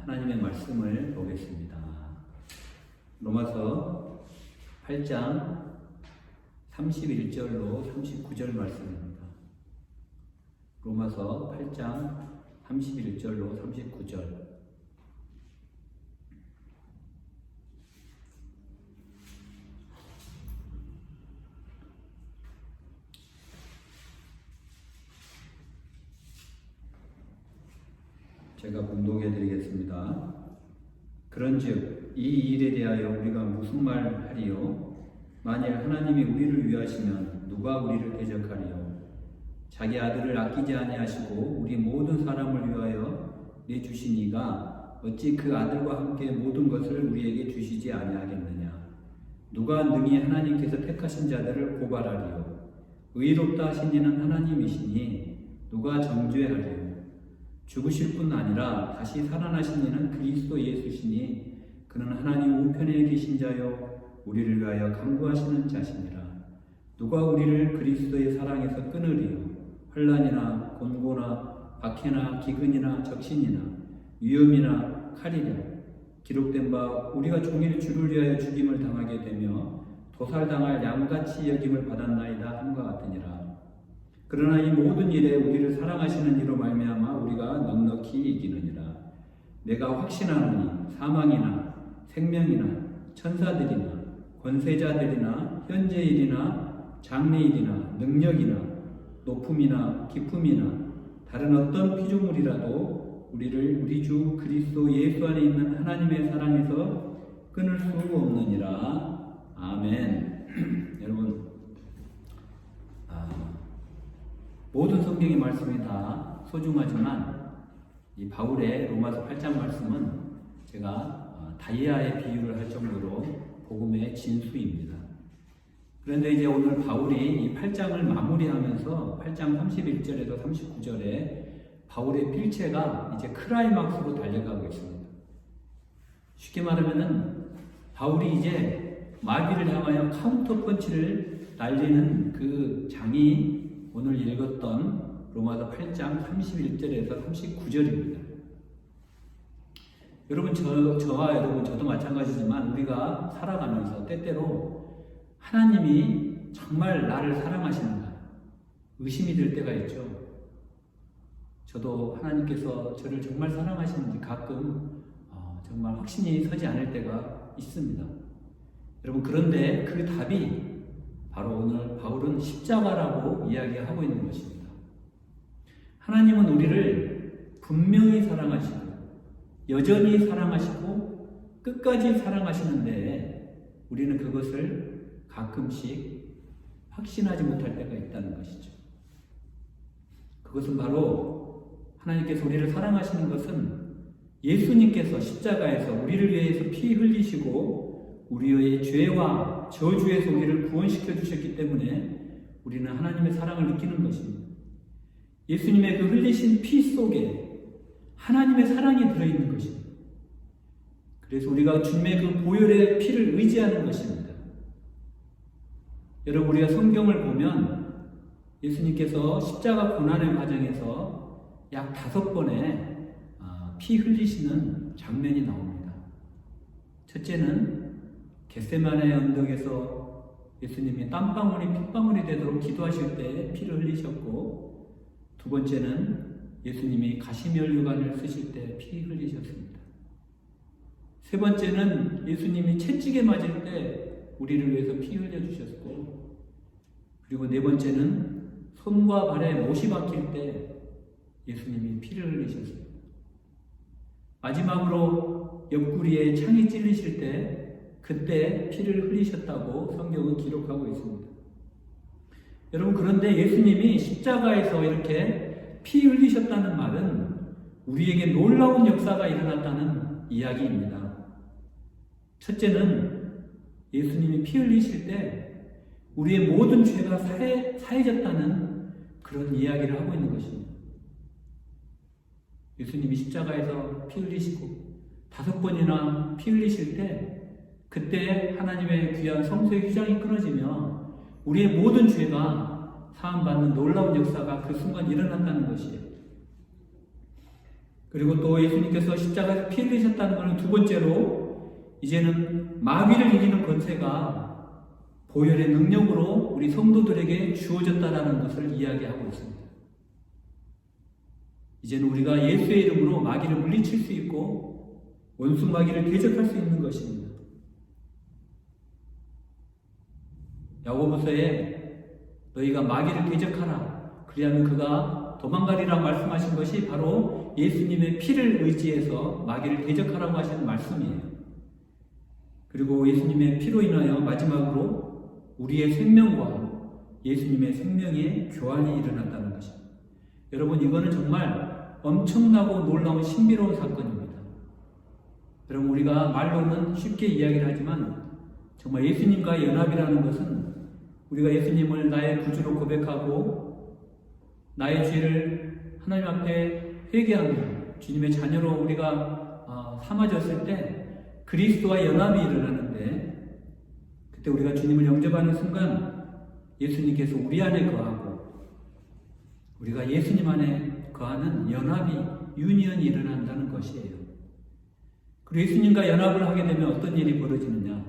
하나님의 말씀을 보겠습니다. 로마서 8장 31절로 39절 말씀입니다. 로마서 8장 31절로 39절. 제가 봉독해 드리겠습니다. 그런즉 이 일에 대하여 우리가 무슨 말 하리요? 만일 하나님이 우리를 위하시면 누가 우리를 대적하리요? 자기 아들을 아끼지 아니하시고 우리 모든 사람을 위하여 내주시니가 어찌 그 아들과 함께 모든 것을 우리에게 주시지 아니하겠느냐? 누가 능히 하나님께서 택하신 자들을 고발하리요? 의롭다 하신 이는 하나님이시니 누가 정죄하리요? 죽으실 뿐 아니라 다시 살아나신 이는 그리스도 예수시니 그는 하나님 우편에 계신 자요 우리를 위하여 간구하시는 자시니라. 누가 우리를 그리스도의 사랑에서 끊으리요? 환난이나 곤고나 박해나 기근이나 적신이나 위험이나 칼이랴. 기록된 바 우리가 종일 주를 위하여 죽임을 당하게 되며 도살당할 양같이 여김을 받았나이다 함과 같으니라. 그러나 이 모든 일에 우리를 사랑하시는 이로 말미암아 우리가 넉넉히 이기느니라. 내가 확신하노니 사망이나 생명이나 천사들이나 권세자들이나 현재일이나 장래일이나 능력이나 높음이나 깊음이나 다른 어떤 피조물이라도 우리를 우리 주 그리스도 예수 안에 있는 하나님의 사랑에서 끊을 수 없느니라. 아멘. 여러분, 모든 성경의 말씀이 다 소중하지만 이 바울의 로마서 8장 말씀은 제가 다이아의 비유를 할 정도로 복음의 진수입니다. 그런데 이제 오늘 바울이 이 8장을 마무리하면서 8장 31절에서 39절에 바울의 필체가 이제 클라이막스로 달려가고 있습니다. 쉽게 말하면은 바울이 이제 마귀를 향하여 카운터 펀치를 날리는 그 장이 오늘 읽었던 로마서 8장 31절에서 39절입니다. 여러분, 저와 여러분, 저도 마찬가지지만 우리가 살아가면서 때때로 하나님이 정말 나를 사랑하시는가 의심이 들 때가 있죠. 저도 하나님께서 저를 정말 사랑하시는지 가끔 정말 확신이 서지 않을 때가 있습니다. 여러분, 그런데 그 답이 바로 오늘 바울은 십자가라고 이야기하고 있는 것입니다. 하나님은 우리를 분명히 사랑하시고 여전히 사랑하시고 끝까지 사랑하시는데 우리는 그것을 가끔씩 확신하지 못할 때가 있다는 것이죠. 그것은 바로 하나님께서 우리를 사랑하시는 것은 예수님께서 십자가에서 우리를 위해서 피 흘리시고 우리의 죄와 저주에서 우리를 구원시켜 주셨기 때문에 우리는 하나님의 사랑을 느끼는 것입니다. 예수님의 그 흘리신 피 속에 하나님의 사랑이 들어있는 것입니다. 그래서 우리가 주님의 그 보혈의 피를 의지하는 것입니다. 여러분, 우리가 성경을 보면 예수님께서 십자가 고난의 과정에서 약 5번의 피 흘리시는 장면이 나옵니다. 첫째는 겟세마네 언덕에서 예수님이 땀방울이 핏방울이 되도록 기도하실 때 피를 흘리셨고, 두 번째는 예수님이 가시면류관을 쓰실 때 피 흘리셨습니다. 세 번째는 예수님이 채찍에 맞을 때 우리를 위해서 피 흘려주셨고, 그리고 네 번째는 손과 발에 못이 박힐 때 예수님이 피를 흘리셨습니다. 마지막으로 옆구리에 창이 찔리실 때 그때 피를 흘리셨다고 성경은 기록하고 있습니다. 여러분, 그런데 예수님이 십자가에서 이렇게 피 흘리셨다는 말은 우리에게 놀라운 역사가 일어났다는 이야기입니다. 첫째는 예수님이 피 흘리실 때 우리의 모든 죄가 사해졌다는 그런 이야기를 하고 있는 것입니다. 예수님이 십자가에서 피 흘리시고 5번이나 피 흘리실 때 그때 하나님의 귀한 성소의 휘장이 끊어지며 우리의 모든 죄가 사함받는 놀라운 역사가 그 순간 일어난다는 것이에요. 그리고 또 예수님께서 십자가에서 피 흘리셨다는 것은 두 번째로 이제는 마귀를 이기는 권세가 보혈의 능력으로 우리 성도들에게 주어졌다는 것을 이야기하고 있습니다. 이제는 우리가 예수의 이름으로 마귀를 물리칠 수 있고 원수 마귀를 대적할 수 있는 것입니다. 야고보서에 너희가 마귀를 대적하라. 그리하면 그가 도망가리라 말씀하신 것이 바로 예수님의 피를 의지해서 마귀를 대적하라고 하시는 말씀이에요. 그리고 예수님의 피로 인하여 마지막으로 우리의 생명과 예수님의 생명의 교환이 일어났다는 것입니다. 여러분, 이거는 정말 엄청나고 놀라운 신비로운 사건입니다. 여러분, 우리가 말로는 쉽게 이야기를 하지만 정말 예수님과의 연합이라는 것은 우리가 예수님을 나의 구주로 고백하고 나의 죄를 하나님 앞에 회개하며 주님의 자녀로 우리가 삼아졌을 때 그리스도와 연합이 일어나는데, 그때 우리가 주님을 영접하는 순간 예수님께서 우리 안에 거하고 우리가 예수님 안에 거하는 연합이, 유니언이 일어난다는 것이에요. 그리고 예수님과 연합을 하게 되면 어떤 일이 벌어지느냐?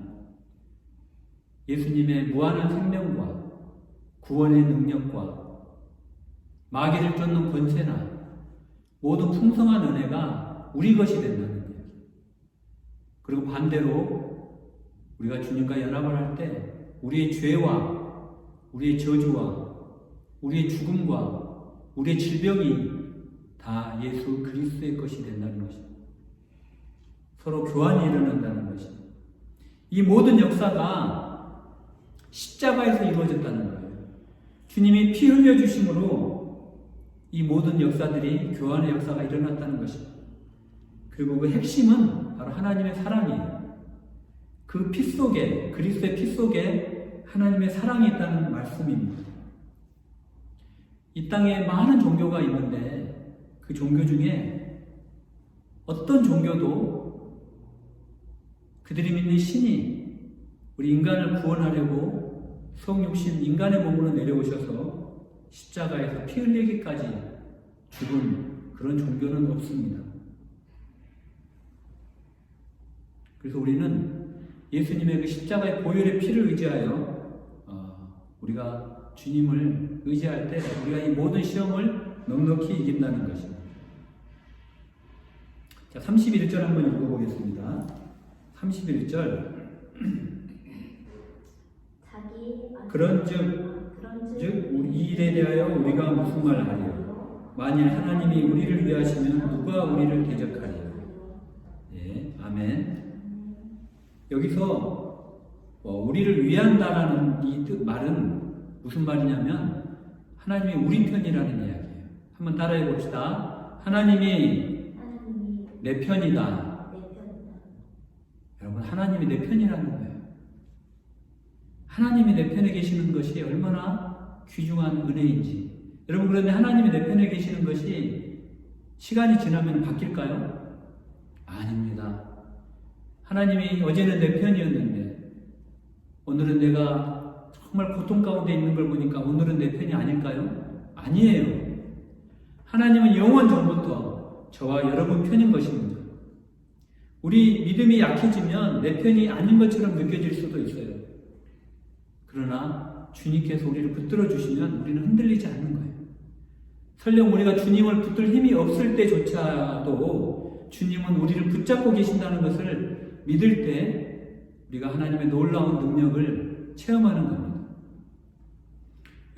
예수님의 무한한 생명과 구원의 능력과 마귀를 쫓는 권세나 모든 풍성한 은혜가 우리 것이 된다는 이야기. 그리고 반대로 우리가 주님과 연합을 할 때 우리의 죄와 우리의 저주와 우리의 죽음과 우리의 질병이 다 예수 그리스도의 것이 된다는 것입니다. 서로 교환이 일어난다는 것입니다. 이 모든 역사가 십자가에서 이루어졌다는 거예요. 주님이 피 흘려주심으로 이 모든 역사들이, 교환의 역사가 일어났다는 것입니다. 그리고 그 핵심은 바로 하나님의 사랑이에요. 그 피 속에, 그리스도의 피 속에 하나님의 사랑이 있다는 말씀입니다. 이 땅에 많은 종교가 있는데 그 종교 중에 어떤 종교도 그들이 믿는 신이 우리 인간을 구원하려고 성육신 인간의 몸으로 내려오셔서 십자가에서 피 흘리기까지 죽은 그런 종교는 없습니다. 그래서 우리는 예수님의 그 십자가의 보혈의 피를 의지하여 우리가 주님을 의지할 때 우리가 이 모든 시험을 넉넉히 이긴다는 것입니다. 자, 31절 한번 읽어보겠습니다. 31절. 그런즉 이 일에 대하여 우리가 무슨 말을 하리요? 만일 하나님이 우리를 위하시면 누가 우리를 대적하리요? 예, 아멘. 여기서 우리를 위한다라는 이 말은 무슨 말이냐면 하나님이 우리 편이라는 이야기예요. 한번 따라해 봅시다. 하나님이 내 편이다. 여러분, 하나님이 내 편이라는 거예요. 하나님이 내 편에 계시는 것이 얼마나 귀중한 은혜인지. 여러분, 그런데 하나님이 내 편에 계시는 것이 시간이 지나면 바뀔까요? 아닙니다. 하나님이 어제는 내 편이었는데 오늘은 내가 정말 고통 가운데 있는 걸 보니까 오늘은 내 편이 아닐까요? 아니에요. 하나님은 영원 전부터 저와 여러분 편인 것입니다. 우리 믿음이 약해지면 내 편이 아닌 것처럼 느껴질 수도 있어요. 그러나 주님께서 우리를 붙들어 주시면 우리는 흔들리지 않는 거예요. 설령 우리가 주님을 붙들 힘이 없을 때조차도 주님은 우리를 붙잡고 계신다는 것을 믿을 때 우리가 하나님의 놀라운 능력을 체험하는 겁니다.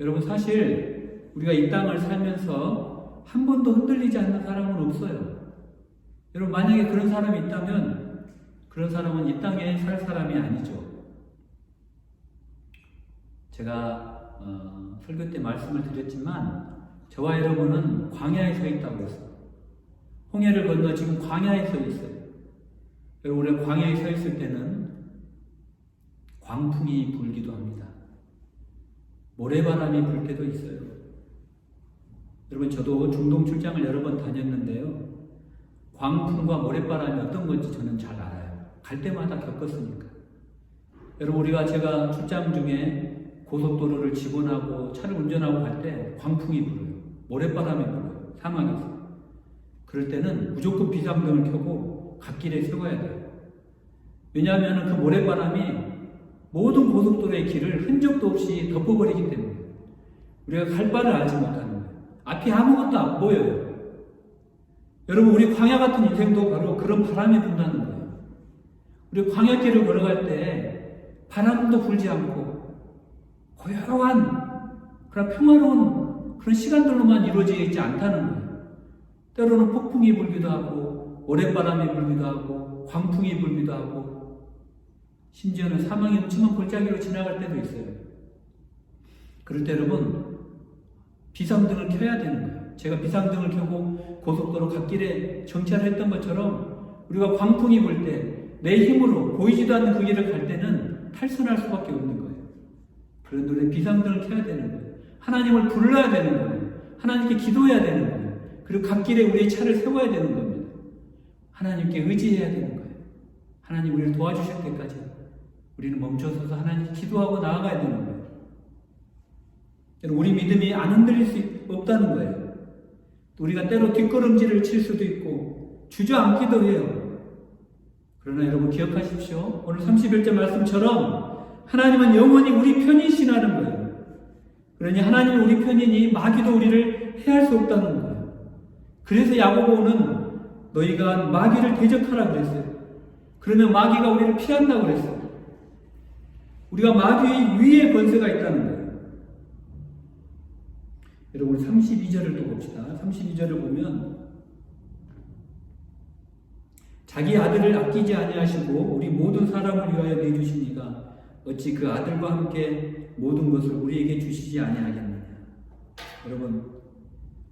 여러분, 사실 우리가 이 땅을 살면서 한 번도 흔들리지 않는 사람은 없어요. 여러분, 만약에 그런 사람이 있다면 그런 사람은 이 땅에 살 사람이 아니죠. 제가 설교 때 말씀을 드렸지만 저와 여러분은 광야에 서 있다고 했어요. 홍해를 건너 지금 광야에 서 있어요. 여러분, 우리가 광야에 서 있을 때는 광풍이 불기도 합니다. 모래바람이 불 때도 있어요. 여러분, 저도 중동 출장을 여러 번 다녔는데요. 광풍과 모래바람이 어떤 건지 저는 잘 알아요. 갈 때마다 겪었으니까. 여러분, 제가 출장 중에 고속도로를 직원하고 차를 운전하고 갈 때 광풍이 불어요. 모래바람이 불어요. 사막에서. 그럴 때는 무조건 비상등을 켜고 갓길에 세워야 돼요. 왜냐하면 그 모래바람이 모든 고속도로의 길을 흔적도 없이 덮어버리기 때문에 우리가 갈 바를 알지 못하는 거예요. 앞이 아무것도 안 보여요. 여러분, 우리 광야 같은 인생도 바로 그런 바람이 분다는 거예요. 우리 광야길을 걸어갈 때 바람도 불지 않고 고요한 그런 평화로운 그런 시간들로만 이루어져 있지 않다는 거예요. 때로는 폭풍이 불기도 하고 모래바람이 불기도 하고 광풍이 불기도 하고 심지어는 사망의 음침한 골짜기로 지나갈 때도 있어요. 그럴 때 여러분, 비상등을 켜야 되는 거예요. 제가 비상등을 켜고 고속도로 갓길에 정차했던 것처럼 우리가 광풍이 불 때 내 힘으로 보이지도 않는 그 길을 갈 때는 탈선할 수밖에 없는 거예요. 그런데 우리 비상등을 켜야 되는 거예요. 하나님을 불러야 되는 거예요. 하나님께 기도해야 되는 거예요. 그리고 갓길에 우리의 차를 세워야 되는 겁니다. 하나님께 의지해야 되는 거예요. 하나님 우리를 도와주실 때까지 우리는 멈춰서서 하나님께 기도하고 나아가야 되는 거예요. 우리 믿음이 안 흔들릴 수 없다는 거예요. 우리가 때로 뒷걸음질을 칠 수도 있고 주저앉기도 해요. 그러나 여러분 기억하십시오. 오늘 31절 말씀처럼 하나님은 영원히 우리 편이시라는 거예요. 그러니 하나님이 우리 편이니 마귀도 우리를 해할 수 없다는 거예요. 그래서 야고보는 너희가 마귀를 대적하라 그랬어요. 그러면 마귀가 우리를 피한다고 그랬어요. 우리가 마귀의 위에 권세가 있다는 거예요. 여러분 32절을 또 봅시다. 32절을 보면 자기 아들을 아끼지 아니하시고 우리 모든 사람을 위하여 내주시니가 어찌 그 아들과 함께 모든 것을 우리에게 주시지 아니하겠느냐. 여러분,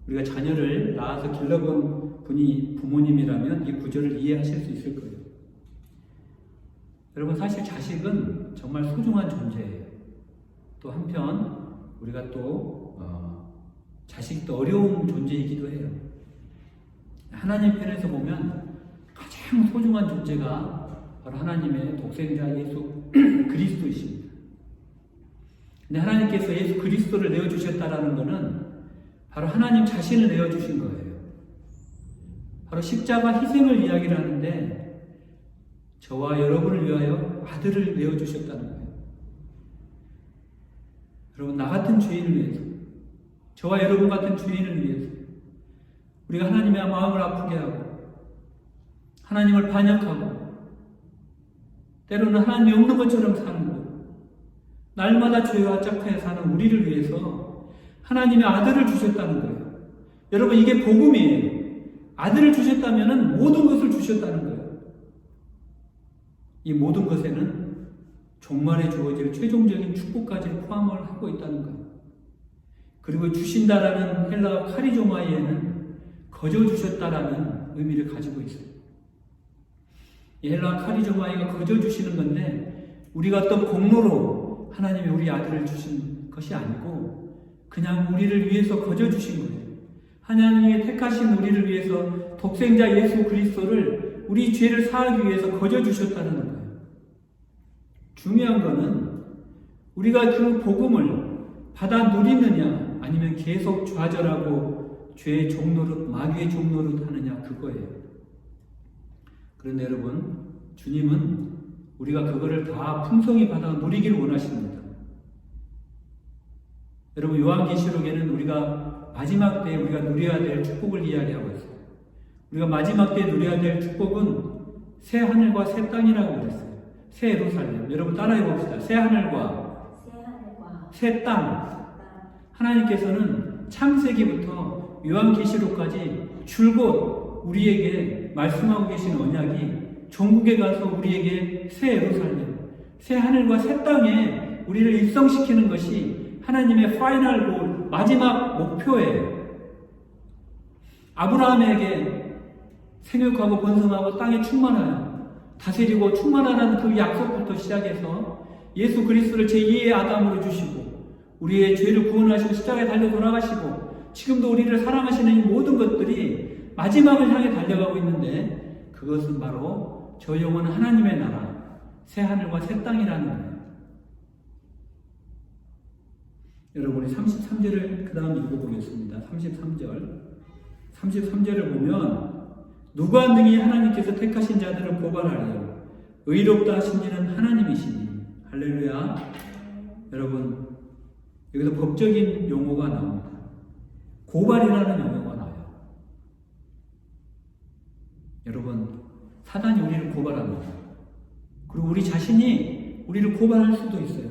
우리가 자녀를 낳아서 길러본 분이 부모님이라면 이 구절을 이해하실 수 있을 거예요. 여러분, 사실 자식은 정말 소중한 존재예요. 또 한편 우리가 또 자식도 어려운 존재이기도 해요. 하나님 편에서 보면 가장 소중한 존재가 바로 하나님의 독생자 예수 그리스도이십니다. 근데 하나님께서 예수 그리스도를 내어주셨다라는 것은 바로 하나님 자신을 내어주신 거예요. 바로 십자가 희생을 이야기를 하는데 저와 여러분을 위하여 아들을 내어주셨다는 거예요. 여러분, 나 같은 죄인을 위해서, 저와 여러분 같은 죄인을 위해서 우리가 하나님의 마음을 아프게 하고 하나님을 반역하고 때로는 하나님이 없는 것처럼 사는 것, 날마다 죄와 짝하에 사는 우리를 위해서 하나님의 아들을 주셨다는 거예요. 여러분, 이게 복음이에요. 아들을 주셨다면 모든 것을 주셨다는 거예요. 이 모든 것에는 종말에 주어질 최종적인 축복까지 포함을 하고 있다는 거예요. 그리고 주신다라는 헬라어 카리조마이에는 거저 주셨다라는 의미를 가지고 있어요. 이 헬라어 카리조마이가 거저 주시는 건데 우리가 어떤 공로로 하나님이 우리 아들을 주신 것이 아니고 그냥 우리를 위해서 거저 주신 거예요. 하나님이 택하신 우리를 위해서 독생자 예수 그리스도를 우리 죄를 사하기 위해서 거저 주셨다는 거예요. 중요한 거는 우리가 그 복음을 받아 누리느냐 아니면 계속 좌절하고 죄의 종노릇, 마귀의 종노릇 하느냐 그거예요. 그런데 여러분, 주님은 우리가 그거를 다 풍성히 받아 누리기를 원하십니다. 여러분, 요한계시록에는 우리가 마지막 때에 우리가 누려야 될 축복을 이야기하고 있어요. 우리가 마지막 때에 누려야 될 축복은 새 하늘과 새 땅이라고 그랬어요. 새 예루살렘. 여러분 따라해 봅시다. 새 하늘과 새 땅. 하나님께서는 창세기부터 요한계시록까지 줄곧 우리에게 말씀하고 계신 언약이 종국에 가서 우리에게 새 예루살렘, 새 하늘과 새 땅에 우리를 입성시키는 것이 하나님의 파이널 골, 마지막 목표예요. 아브라함에게 생육하고 번성하고 땅에 충만하여 다스리고 충만하라는 그 약속부터 시작해서 예수 그리스도를 제2의 아담으로 주시고 우리의 죄를 구원하시고 십자가에 달려 돌아가시고 지금도 우리를 사랑하시는 이 모든 것들이 마지막을 향해 달려가고 있는데 그것은 바로 저 영원한 하나님의 나라, 새 하늘과 새 땅이라는 거예요. 여러분, 우리 33절을 그 다음 읽어보겠습니다. 33절. 33절을 보면 누가 능히 하나님께서 택하신 자들을 고발하리요 의롭다 하신 이는 하나님이시니. 할렐루야. 여러분, 여기서 법적인 용어가 나옵니다. 고발이라는 용어가 나와요. 여러분, 사단이 우리를 고발합니다. 그리고 우리 자신이 우리를 고발할 수도 있어요.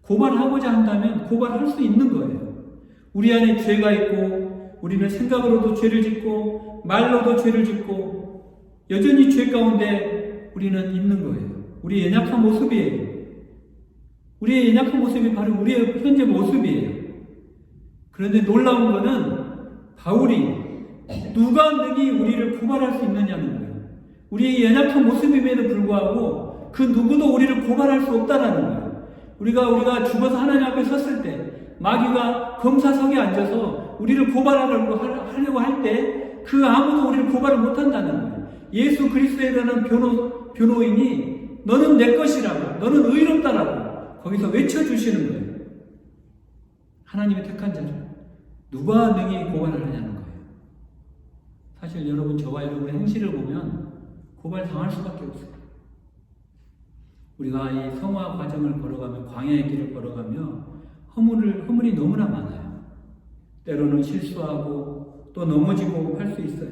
고발하고자 한다면 고발할 수 있는 거예요. 우리 안에 죄가 있고 우리는 생각으로도 죄를 짓고 말로도 죄를 짓고 여전히 죄 가운데 우리는 있는 거예요. 우리의 연약한 모습이에요. 우리의 연약한 모습이 바로 우리의 현재 모습이에요. 그런데 놀라운 것은 바울이 누가 능히 우리를 고발할 수 있느냐는 거예요. 우리의 연약한 모습임에도 불구하고 그 누구도 우리를 고발할 수 없다는 거예요. 우리가 죽어서 하나님 앞에 섰을 때 마귀가 검사석에 앉아서 우리를 고발하려고 할 때 그 아무도 우리를 고발을 못한다는 거예요. 예수 그리스도라는 변호인이 너는 내 것이라고, 너는 의롭다라고 거기서 외쳐주시는 거예요. 하나님의 택한 자를 누가 능히 고발하느냐는 거예요. 사실 여러분, 저와 여러분의 행실을 보면 고발 당할 수밖에 없어요. 우리가 이 성화 과정을 걸어가며 광야의 길을 걸어가며 허물이 너무나 많아요. 때로는 실수하고 또 넘어지고 할 수 있어요.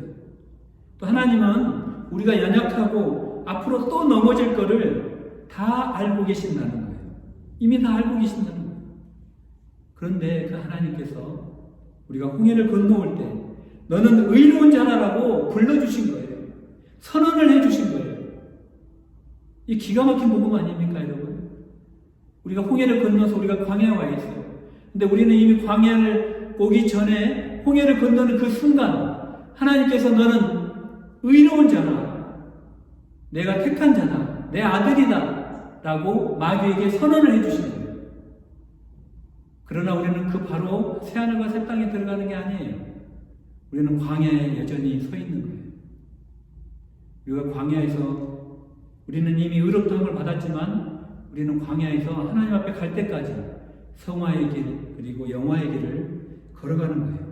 또 하나님은 우리가 연약하고 앞으로 또 넘어질 거를 다 알고 계신다는 거예요. 이미 다 알고 계신다는 거예요. 그런데 그 하나님께서 우리가 홍해를 건너올 때 너는 의로운 자라라고 불러주신 거예요. 선언을 해주신 거예요. 이 기가 막힌 복음 아닙니까, 여러분? 우리가 홍해를 건너서 우리가 광야에 와 있어요. 근데 우리는 이미 광야를 오기 전에 홍해를 건너는 그 순간 하나님께서 너는 의로운 자라, 내가 택한 자다, 내 아들이다 라고 마귀에게 선언을 해주시는 거예요. 그러나 우리는 그 바로 새하늘과 새 땅에 들어가는 게 아니에요. 우리는 광야에 여전히 서 있는 거예요. 우리가 광야에서 우리는 이미 의롭다함을 받았지만 우리는 광야에서 하나님 앞에 갈 때까지 성화의 길 그리고 영화의 길을 걸어가는 거예요.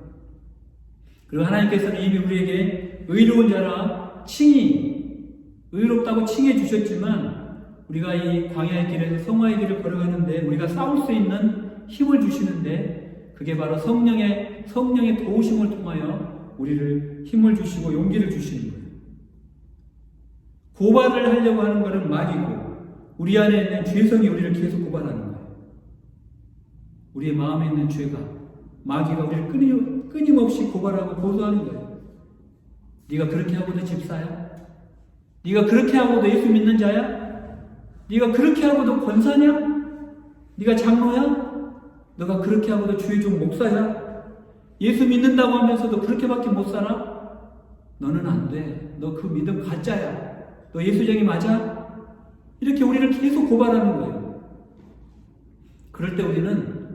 그리고 하나님께서는 이미 우리에게 의로운 자라 칭히 의롭다고 칭해 주셨지만 우리가 이 광야의 길에서 성화의 길을 걸어가는데 우리가 싸울 수 있는 힘을 주시는데 그게 바로 성령의 도우심을 통하여 우리를 힘을 주시고 용기를 주시는 거예요. 고발을 하려고 하는 것은 마귀고 우리 안에 있는 죄성이 우리를 계속 고발하는 거예요. 우리의 마음에 있는 죄가 마귀가 우리를 끊임없이 고발하고 고소하는 거예요. 네가 그렇게 하고도 집사야? 네가 그렇게 하고도 예수 믿는 자야? 네가 그렇게 하고도 권사냐? 네가 장로야? 너가 그렇게 하고도 주의 종 목사야? 예수 믿는다고 하면서도 그렇게밖에 못 살아? 너는 안 돼. 너 그 믿음 가짜야. 너 예수쟁이 맞아? 이렇게 우리를 계속 고발하는 거예요. 그럴 때 우리는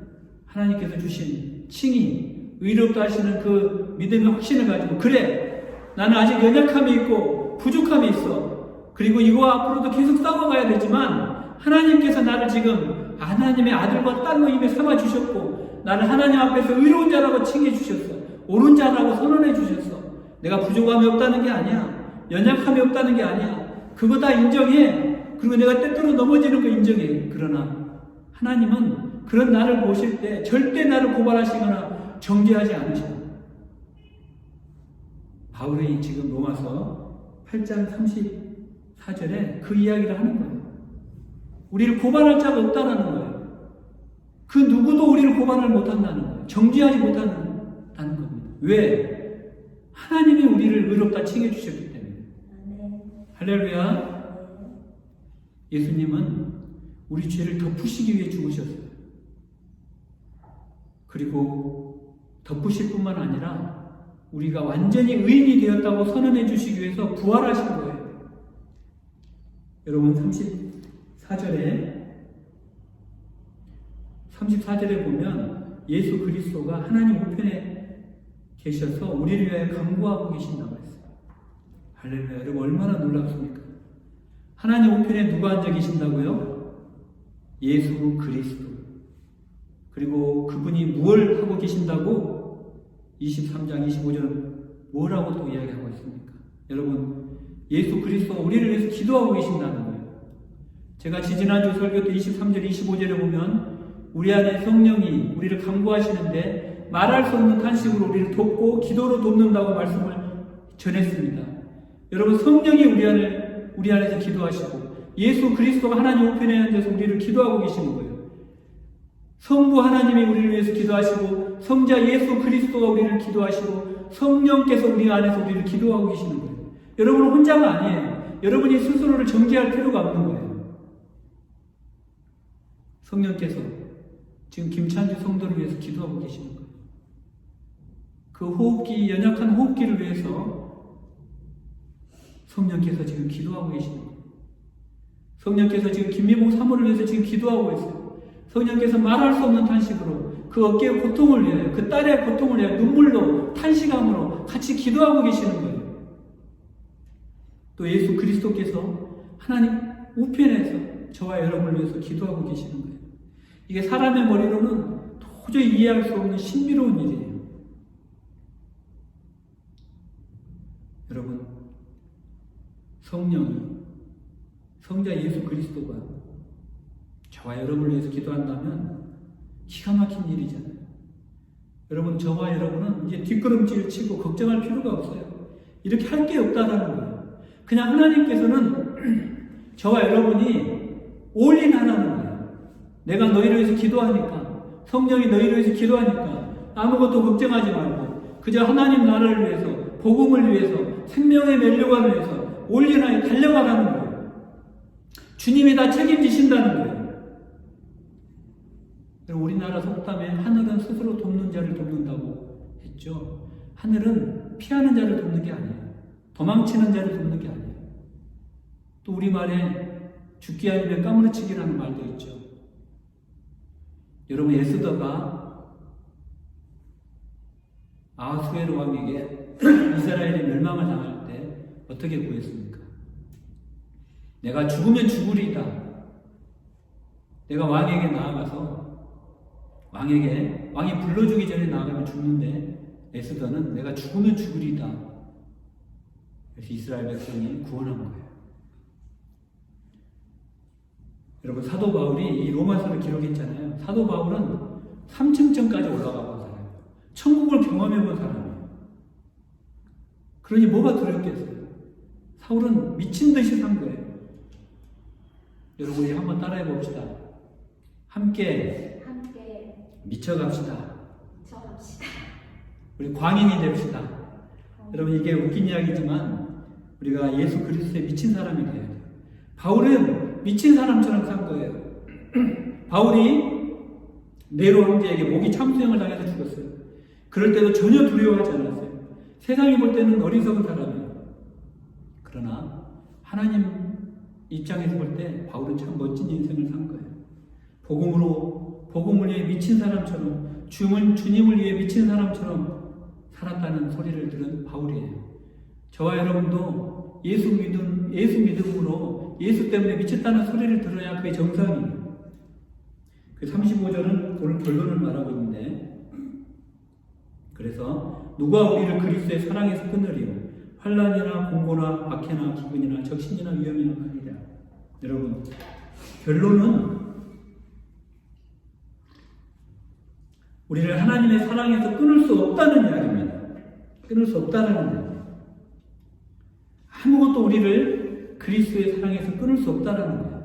하나님께서 주신 칭의, 의롭다 하시는 그 믿음의 확신을 가지고 그래, 나는 아직 연약함이 있고 부족함이 있어. 그리고 이거와 앞으로도 계속 싸워가야 되지만 하나님께서 나를 지금 하나님의 아들과 딸로 이미 삼아주셨고 나를 하나님 앞에서 의로운 자라고 칭해 주셨어. 옳은 자라고 선언해 주셨어. 내가 부족함이 없다는 게 아니야. 연약함이 없다는 게 아니야. 그거 다 인정해. 그리고 내가 때때로 넘어지는 거 인정해. 그러나 하나님은 그런 나를 보실 때 절대 나를 고발하시거나 정죄하지 않으셔. 바울이 지금 로마서 8장 34절에 그 이야기를 하는 거예요. 우리를 고발할 자가 없다는 거예요. 그 누구도 우리를 고발을 못한다는 거예요. 정죄하지 못한다는 겁니다. 왜? 하나님이 우리를 의롭다 칭해 주셨기 때문에. 할렐루야. 예수님은 우리 죄를 덮으시기 위해 죽으셨어요. 그리고 덮으실 뿐만 아니라 우리가 완전히 의인이 되었다고 선언해 주시기 위해서 부활하신 거예요. 여러분 34절에 보면 예수 그리스도가 하나님 우편에 계셔서 우리를 위하여 간구하고 계신다고 했어요. 할렐루야. 여러분 얼마나 놀랍습니까? 하나님 우편에 누가 앉아 계신다고요? 예수 그리스도. 그리고 그분이 무엇을 하고 계신다고? 23장 25절 뭐라고 또 이야기하고 있습니까? 여러분, 예수 그리스도가 우리를 위해서 기도하고 계신다는 거예요. 제가 지지난주 설교 때 23절, 25절에 보면 우리 안에 성령이 우리를 강구하시는데 말할 수 없는 탄식으로 우리를 돕고 기도로 돕는다고 말씀을 전했습니다. 여러분, 성령이 우리 안에서 기도하시고 예수 그리스도가 하나님 우편에 앉아서 우리를 기도하고 계시는 거예요. 성부 하나님이 우리를 위해서 기도하시고 성자 예수 그리스도가 우리를 기도하시고 성령께서 우리 안에서 우리를 기도하고 계시는 거예요. 여러분은 혼자가 아니에요. 여러분이 스스로를 정죄할 필요가 없는 거예요. 성령께서 지금 김찬주 성도를 위해서 기도하고 계시는 거예요. 그 호흡기, 연약한 호흡기를 위해서 성령께서 지금 기도하고 계시는 거예요. 성령께서 지금 김미봉 사모를 위해서 지금 기도하고 있어요. 성령께서 말할 수 없는 탄식으로 그 어깨의 고통을 위하여, 그 딸의 고통을 위하여 눈물로 탄식함으로 같이 기도하고 계시는 거예요. 또 예수 그리스도께서 하나님 우편에서 저와 여러분을 위해서 기도하고 계시는 거예요. 이게 사람의 머리로는 도저히 이해할 수 없는 신비로운 일이에요. 여러분, 성령이, 성자 예수 그리스도가 저와 여러분을 위해서 기도한다면 기가 막힌 일이잖아요. 여러분, 저와 여러분은 이제 뒷걸음질 치고 걱정할 필요가 없어요. 이렇게 할 게 없다라는 거예요. 그냥 하나님께서는 저와 여러분이 올인하라는 거예요. 내가 너희를 위해서 기도하니까, 성령이 너희를 위해서 기도하니까 아무것도 걱정하지 말고 그저 하나님 나라를 위해서, 복음을 위해서, 생명의 멸류관을 위해서 올인하여 달려가라는 거예요. 주님이 다 책임지신다는 거예요. 우리나라 속담에 하늘은 스스로 돕는 자를 돕는다고 했죠. 하늘은 피하는 자를 돕는 게 아니에요. 도망치는 자를 돕는 게 아니에요. 또 우리말에 죽기 아니면 까무러치기라는 말도 있죠. 여러분, 에스더가 아하수에로 왕에게 이스라엘이 멸망을 당할 때 어떻게 구했습니까? 내가 죽으면 죽으리이다. 내가 왕에게 나아가서 왕이 불러주기 전에 나아가면 죽는데 에스더는 내가 죽으면 죽으리이다. 그래서 이스라엘 백성이 구원한 거예요. 여러분, 사도 바울이 이 로마서를 기록했잖아요. 사도 바울은 3층까지 올라가 본 사람이에요. 천국을 경험해 본 사람이에요. 그러니 뭐가 두렵겠어요? 사울은 미친 듯이 산 거예요. 여러분, 우리 한번 따라해 봅시다. 함께 미쳐갑시다. 우리 광인이 됩시다. 여러분, 이게 웃긴 이야기지만 우리가 예수 그리스도에 미친 사람이 돼야 돼요. 바울은 미친 사람처럼 산 거예요. 바울이 네로 황제에게 모기 참수형을 당해서 죽었어요. 그럴 때도 전혀 두려워하지 않았어요. 세상이 볼 때는 어리석은 사람이에요. 그러나 하나님 입장에서 볼 때 바울은 참 멋진 인생을 산 거예요. 복음을 위해 미친 사람처럼, 주님을 위해 미친 사람처럼 살았다는 소리를 들은 바울이에요. 저와 여러분도 예수 믿음으로 예수 때문에 미쳤다는 소리를 들어야 그게 정상이에요. 그 35절은 오늘 결론을 말하고 있는데, 그래서 누가 우리를 그리스도의 사랑에서 끊으리요? 환난이나 공고나 박해나 기근이나 적신이나 위험이나 하리라. 여러분, 결론은 우리를 하나님의 사랑에서 끊을 수 없다는 이야기입니다. 끊을 수 없다는 거예요. 아무것도 우리를 그리스도의 사랑에서 끊을 수 없다는 거예요.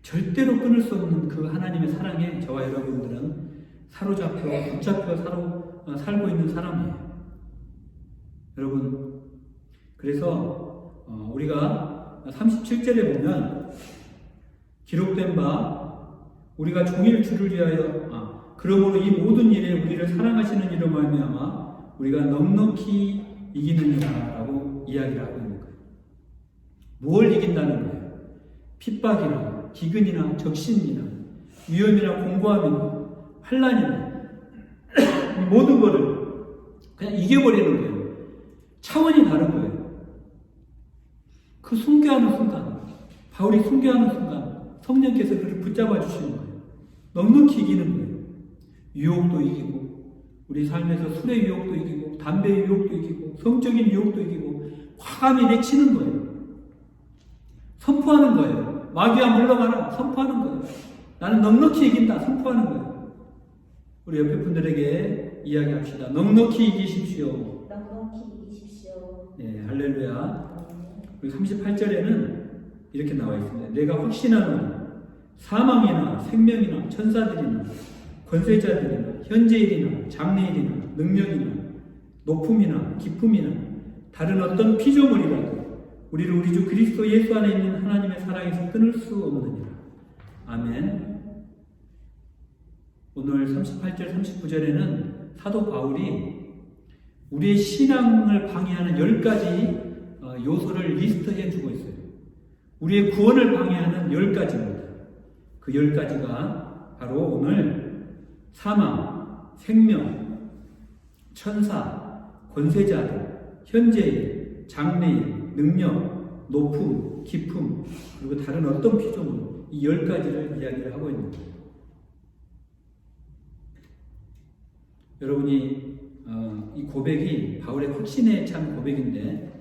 절대로 끊을 수 없는 그 하나님의 사랑에 저와 여러분들은 붙잡혀 살고 있는 사람이에요. 여러분, 그래서 우리가 37절에 보면 기록된 바 우리가 종일 주를 위하여 그러므로 이 모든 일에 우리를 사랑하시는 이로 말미암아 우리가 넉넉히 이기느니라라고 이야기를 하고 있는 거예요. 뭘 이긴다는 거예요? 핍박이나 기근이나 적신이나 위험이나 공고함이나 환난이나 모든 거를 그냥 이겨버리는 거예요. 차원이 다른 거예요. 그 순교하는 순간, 바울이 순교하는 순간 성령께서 그를 붙잡아 주시는 거예요. 넉넉히 이기는 거예요. 유혹도 이기고 우리 삶에서 술의 유혹도 이기고 담배의 유혹도 이기고 성적인 유혹도 이기고 과감히 내치는 거예요. 선포하는 거예요. 마귀야 물러가라. 선포하는 거예요. 나는 넉넉히 이긴다. 선포하는 거예요. 우리 옆에 분들에게 이야기합시다. 넉넉히 이기십시오. 넉넉히 이기십시오. 네, 할렐루야. 우리 38절에는 이렇게 나와 있습니다. 내가 확신하노니 사망이나 생명이나 천사들이나 권세자들이나 현재일이나 장래일이나 능력이나 높음이나 기쁨이나 다른 어떤 피조물이라도 우리를 우리 주 그리스도 예수 안에 있는 하나님의 사랑에서 끊을 수 없느니라. 아멘. 오늘 38절 39절에는 사도 바울이 우리의 신앙을 방해하는 10가지 요소를 리스트해 주고 있어요. 우리의 구원을 방해하는 10가지입니다. 그 10가지가 바로 오늘 사망, 생명, 천사, 권세자들, 현재일, 장래일, 능력, 높음, 기쁨, 그리고 다른 어떤 피조물, 이 10가지를 이야기를 하고 있는 거예요. 여러분이 이 고백이 바울의 확신에 찬 고백인데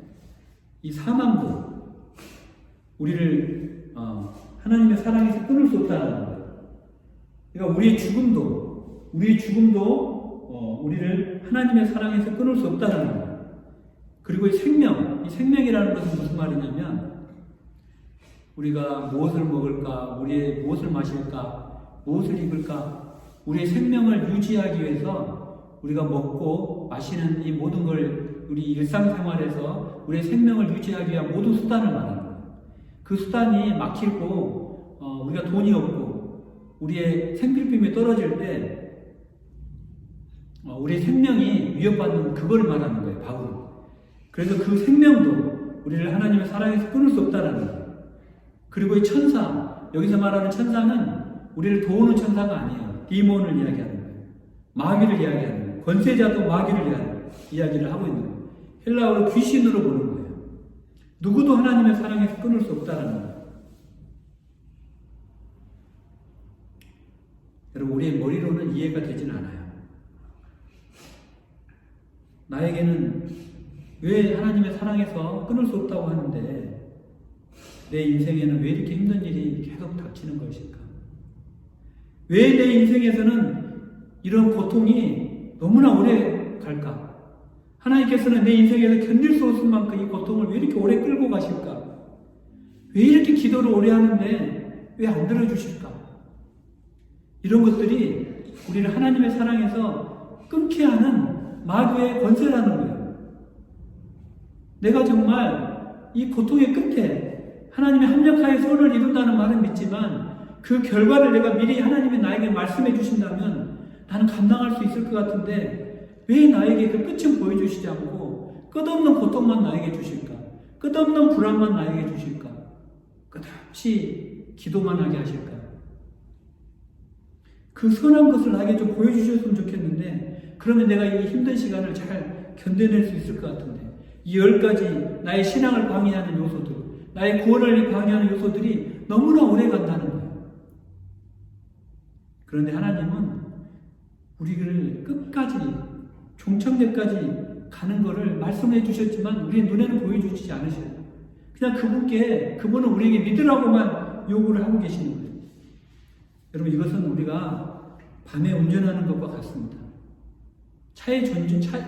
이 사망도 우리를 하나님의 사랑에서 끊을 수 없다는 거예요. 그러니까 우리의 죽음도 우리를 하나님의 사랑에서 끊을 수 없다는 거예요. 그리고 이 생명이라는 것은 무슨 말이냐면 우리가 무엇을 먹을까, 우리의 무엇을 마실까, 무엇을 입을까, 우리의 생명을 유지하기 위해서 우리가 먹고 마시는 이 모든 걸 우리 일상생활에서 우리의 생명을 유지하기 위한 모든 수단을 말하는 거예요. 그 수단이 막히고 우리가 돈이 없고 우리의 생필품이 떨어질 때 우리의 생명이 위협받는 그걸 말하는 거예요. 바울은. 그래서 그 생명도 우리를 하나님의 사랑에서 끊을 수 없다는 거예요. 그리고 이 천사, 여기서 말하는 천사는 우리를 도우는 천사가 아니에요. 디몬을 이야기하는 거예요. 마귀를 이야기하는 거예요. 권세자도 마귀를 이야기를 하고 있는 거예요. 헬라어로 귀신으로 보는 거예요. 누구도 하나님의 사랑에서 끊을 수 없다는 거예요. 여러분, 우리의 머리로는 이해가 되진 않아요. 나에게는 왜 하나님의 사랑에서 끊을 수 없다고 하는데 내 인생에는 왜 이렇게 힘든 일이 계속 닥치는 것일까? 왜 내 인생에서는 이런 고통이 너무나 오래 갈까? 하나님께서는 내 인생에서 견딜 수 없을 만큼 이 고통을 왜 이렇게 오래 끌고 가실까? 왜 이렇게 기도를 오래 하는데 왜 안 들어주실까? 이런 것들이 우리를 하나님의 사랑에서 끊게 하는 마귀의 권세라는 거예요. 내가 정말 이 고통의 끝에 하나님의 합력하에 선을 이룬다는 말은 믿지만 그 결과를 내가 미리 하나님이 나에게 말씀해 주신다면 나는 감당할 수 있을 것 같은데 왜 나에게 그 끝은 보여주시지 않고 끝없는 고통만 나에게 주실까? 끝없는 불안만 나에게 주실까? 끝없이 기도만 하게 하실까? 그 선한 것을 나에게 좀 보여주셨으면 좋겠는데 그러면 내가 이 힘든 시간을 잘 견뎌낼 수 있을 것 같은데 이 10가지 나의 신앙을 방해하는 요소들, 나의 구원을 방해하는 요소들이 너무나 오래 간다는 거예요. 그런데 하나님은 우리를 끝까지 종천대까지 가는 것을 말씀해 주셨지만 우리의 눈에는 보여주시지 않으셔요. 그냥 그분은 우리에게 믿으라고만 요구를 하고 계시는 거예요. 여러분, 이것은 우리가 밤에 운전하는 것과 같습니다.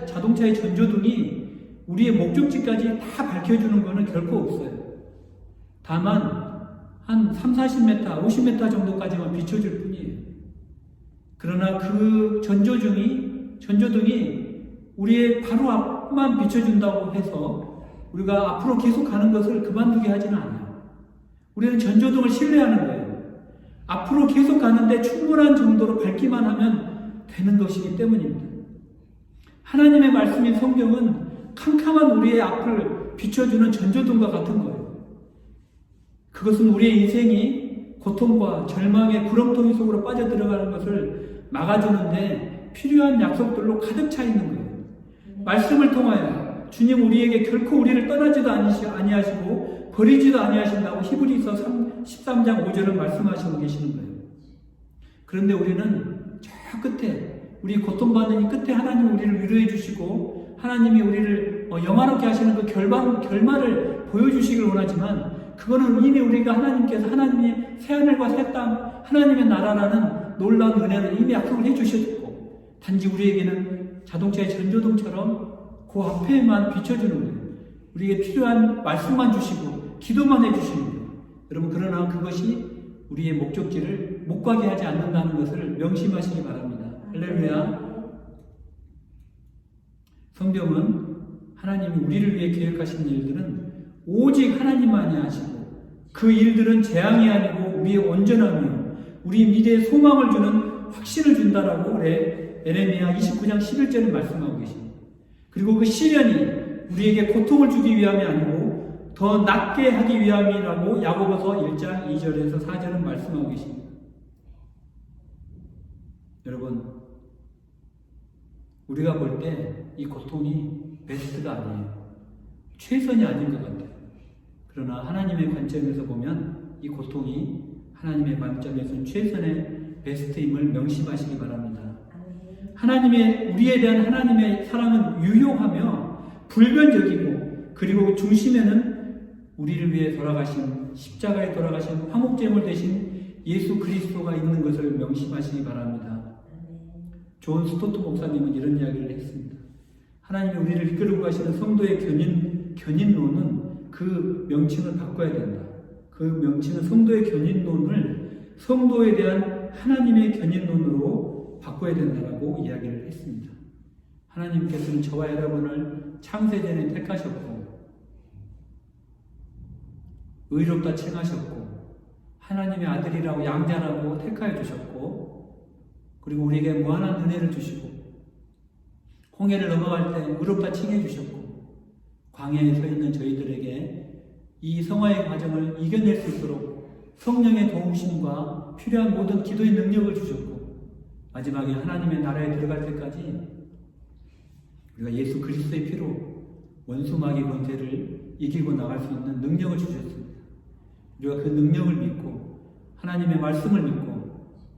자동차의 전조등이 우리의 목적지까지 다 밝혀주는 것은 결코 없어요. 다만 한 30, 40m, 50m 정도까지만 비춰줄 뿐이에요. 그러나 그 전조등이 우리의 바로 앞만 비춰준다고 해서 우리가 앞으로 계속 가는 것을 그만두게 하지는 않아요. 우리는 전조등을 신뢰하는 거예요. 앞으로 계속 가는데 충분한 정도로 밝기만 하면 되는 것이기 때문입니다. 하나님의 말씀인 성경은 캄캄한 우리의 앞을 비춰주는 전조등과 같은 거예요. 그것은 우리의 인생이 고통과 절망의 구렁텅이 속으로 빠져들어가는 것을 막아주는데 필요한 약속들로 가득 차 있는 거예요. 말씀을 통하여 주님 우리에게 결코 우리를 떠나지도 아니하시고 버리지도 아니하신다고 히브리서 13장 5절은 말씀하시고 계시는 거예요. 그런데 우리는 저 끝에 우리 고통받는 이 끝에 하나님이 우리를 위로해 주시고 하나님이 우리를 영화롭게 하시는 그 결말을 보여주시길 원하지만 그거는 이미 우리가 하나님께서 하나님의 새하늘과 새 땅 하나님의 나라라는 놀라운 은혜를 이미 약속을 해주셨고 단지 우리에게는 자동차의 전조등처럼 그 앞에만 비춰주는 거예요. 우리에게 필요한 말씀만 주시고 기도만 해주시는 거예요. 여러분 그러나 그것이 우리의 목적지를 못 가게 하지 않는다는 것을 명심하시기 바랍니다. 할렐루야. 성경은 하나님이 우리를 위해 계획하신 일들은 오직 하나님만이 하시고 그 일들은 재앙이 아니고 우리의 온전함이요 우리 미래의 소망을 주는 확신을 준다라고 에레미야 29장 11절에 말씀하고 계십니다. 그리고 그 시련이 우리에게 고통을 주기 위함이 아니고 더 낫게 하기 위함이라고 야고보서 1장 2절에서 4절은 말씀하고 계십니다. 여러분 우리가 볼 때 이 고통이 베스트가 아니에요. 최선이 아닌 것 같아요. 그러나 하나님의 관점에서 보면 이 고통이 하나님의 관점에서는 최선의 베스트임을 명심하시기 바랍니다. 하나님의 우리에 대한 하나님의 사랑은 유용하며 불변적이고 그리고 중심에는 우리를 위해 돌아가신 십자가에 돌아가신 화목제물 대신 예수 그리스도가 있는 것을 명심하시기 바랍니다. 존 스토트 목사님은 이런 이야기를 했습니다. 하나님이 우리를 이끌고 가시는 성도의 견인론은 그 명칭을 바꿔야 된다. 그 명칭은 성도의 견인론을 성도에 대한 하나님의 견인론으로 바꿔야 된다라고 이야기를 했습니다. 하나님께서는 저와 여러분을 창세전에 택하셨고 의롭다 칭하셨고 하나님의 아들이라고 양자라고 택하여 주셨고 그리고 우리에게 무한한 은혜를 주시고 홍해를 넘어갈 때 의롭다 칭해 주셨고 광야에 서 있는 저희들에게 이 성화의 과정을 이겨낼 수 있도록 성령의 도우심과 필요한 모든 기도의 능력을 주셨고 마지막에 하나님의 나라에 들어갈 때까지 우리가 예수 그리스도의 피로 원수마귀 권세를 이기고 나갈 수 있는 능력을 주셨습니다. 우리가 그 능력을 믿고 하나님의 말씀을 믿고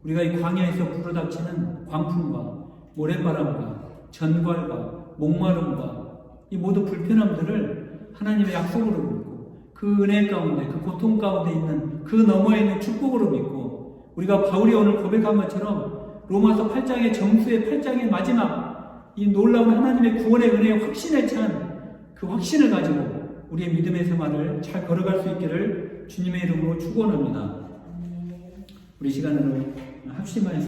우리가 이 광야에서 불어닥치는 광풍과 모래바람과 전갈과 목마름과 이 모든 불편함들을 하나님의 약속으로 믿고 그 은혜 가운데 그 고통 가운데 있는 그 너머에 있는 축복으로 믿고 우리가 바울이 오늘 고백한 것처럼 로마서 8장의 정수의 8장의 마지막 이 놀라운 하나님의 구원의 은혜의 확신에 찬 그 확신을 가지고 우리의 믿음의 생활을 잘 걸어갈 수 있기를 주님의 이름으로 축원합니다. 우리 시간으로 합심하여